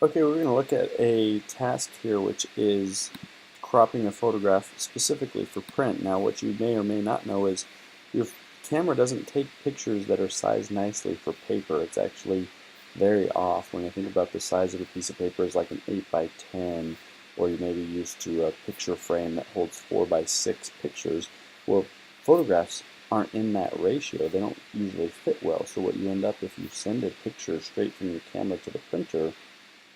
Okay, we're going to look at a task here which is cropping a photograph specifically for print. Now what you may or may not know is your camera doesn't take pictures that are sized nicely for paper. It's actually very off. When I think about the size of a piece of paper is like an 8 by 10, or you may be used to a picture frame that holds 4 by 6 pictures. Well, photographs aren't in that ratio. They don't usually fit well. So what you end up if you send a picture straight from your camera to the printer,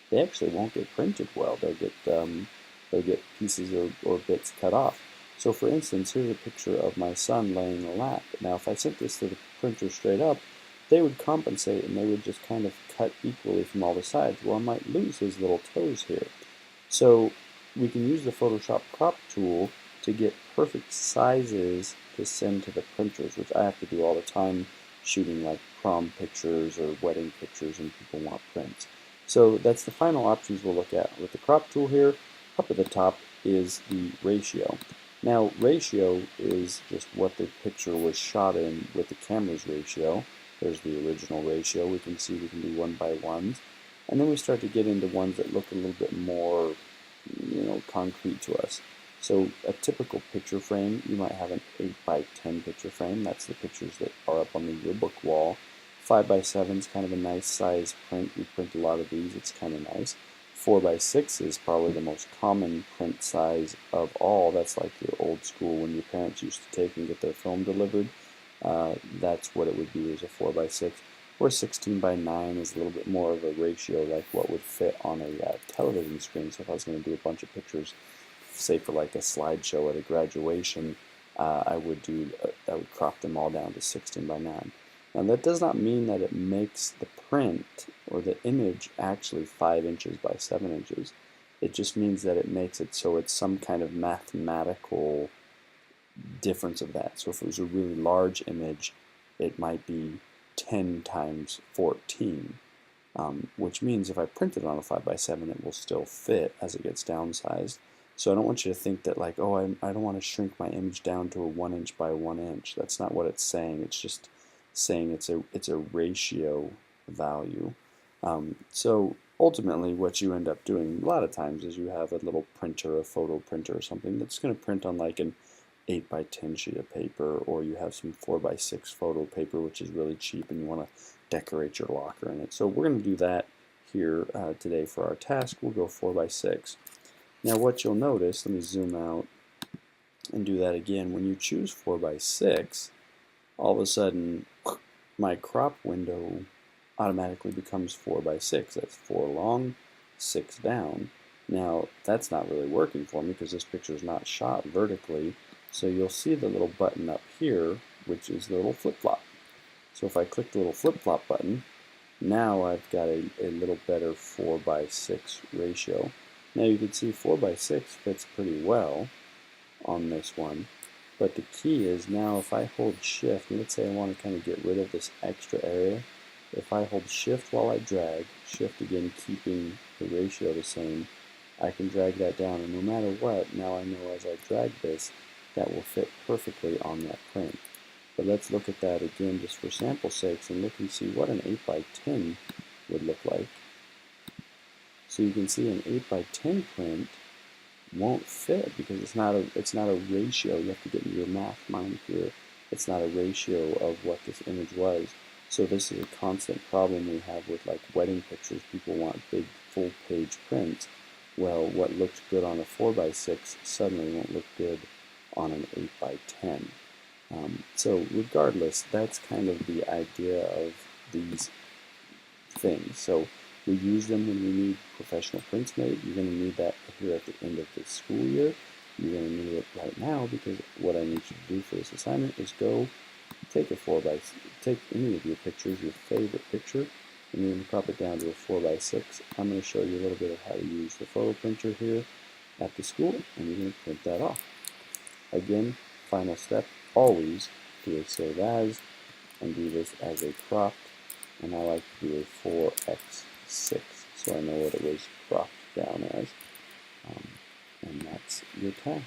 they actually won't get printed well. They'll get pieces or bits cut off. So for instance, here's a picture of my son laying in a lap. Now if I sent this to the printer straight up, they would compensate and they would just kind of cut equally from all the sides. Well, I might lose his little toes here. So we can use the Photoshop crop tool to get perfect sizes to send to the printers, which I have to do all the time shooting like prom pictures or wedding pictures and people want prints. So that's the final options we'll look at. With the crop tool here, up at the top is the ratio. Now ratio is just what the picture was shot in with the camera's ratio. There's the original ratio. We can see we can do 1:1s. And then we start to get into ones that look a little bit more, concrete to us. So a typical picture frame, you might have an 8 by 10 picture frame. That's the pictures that are up on the yearbook wall. 5 by 7 is kind of a nice size print. We print a lot of these. It's kind of nice. 4 by 6 is probably the most common print size of all. That's like your old school when your parents used to take and get their film delivered. That's what it would be, is a 4 by 6. Or 16 by 9 is a little bit more of a ratio like what would fit on a television screen. So if I was going to do a bunch of pictures, say for like a slideshow at a graduation, I would crop them all down to 16 by 9. Now that does not mean that it makes the print or the image actually 5 inches by 7 inches. It just means that it makes it so it's some kind of mathematical difference of that. So if it was a really large image, it might be 10 times 14, which means if I print it on a 5 by 7, it will still fit as it gets downsized. So I don't want you to think that like, oh, I don't want to shrink my image down to a 1 inch by 1 inch. That's not what it's saying. It's just saying it's a ratio value. So ultimately what you end up doing a lot of times is you have a little printer, a photo printer or something that's going to print on like an 8 by 10 sheet of paper, or you have some 4 by 6 photo paper which is really cheap and you want to decorate your locker in it. So we're going to do that here today for our task. We'll go 4 by 6. Now what you'll notice, let me zoom out and do that again. When you choose 4 by 6, all of a sudden my crop window automatically becomes 4 by 6. That's 4 long, 6 down. Now that's not really working for me because this picture is not shot vertically. So you'll see the little button up here, which is the little flip-flop. So if I click the little flip-flop button, now I've got a little better 4 by 6 ratio. Now you can see 4 by 6 fits pretty well on this one. But the key is now if I hold shift, and let's say I want to kind of get rid of this extra area, if I hold shift while I drag, shift again keeping the ratio the same, I can drag that down, and no matter what, now I know as I drag this, that will fit perfectly on that print. But let's look at that again just for sample sakes and look and see what an 8 by 10 would look like. So you can see an 8 by 10 print won't fit because it's not a ratio. You have to get into your math mind here. It's not a ratio of what this image was. So this is a constant problem we have with like wedding pictures. People want big full page prints. Well, what looks good on a 4 by 6 suddenly won't look good on an 8 by 10. So regardless, that's kind of the idea of these things. So we use them when we need professional prints made. You're going to need that here at the end of the school year. You're going to need it right now because what I need you to do for this assignment is go take take any of your pictures, your favorite picture, and you're going to crop it down to a 4 by 6. I'm going to show you a little bit of how to use the photo printer here at the school, and you're going to print that off. Again, final step, always do a save as and do this as a cropped, and I like to do a 4x6 so I know what it was cropped down as, and that's your task.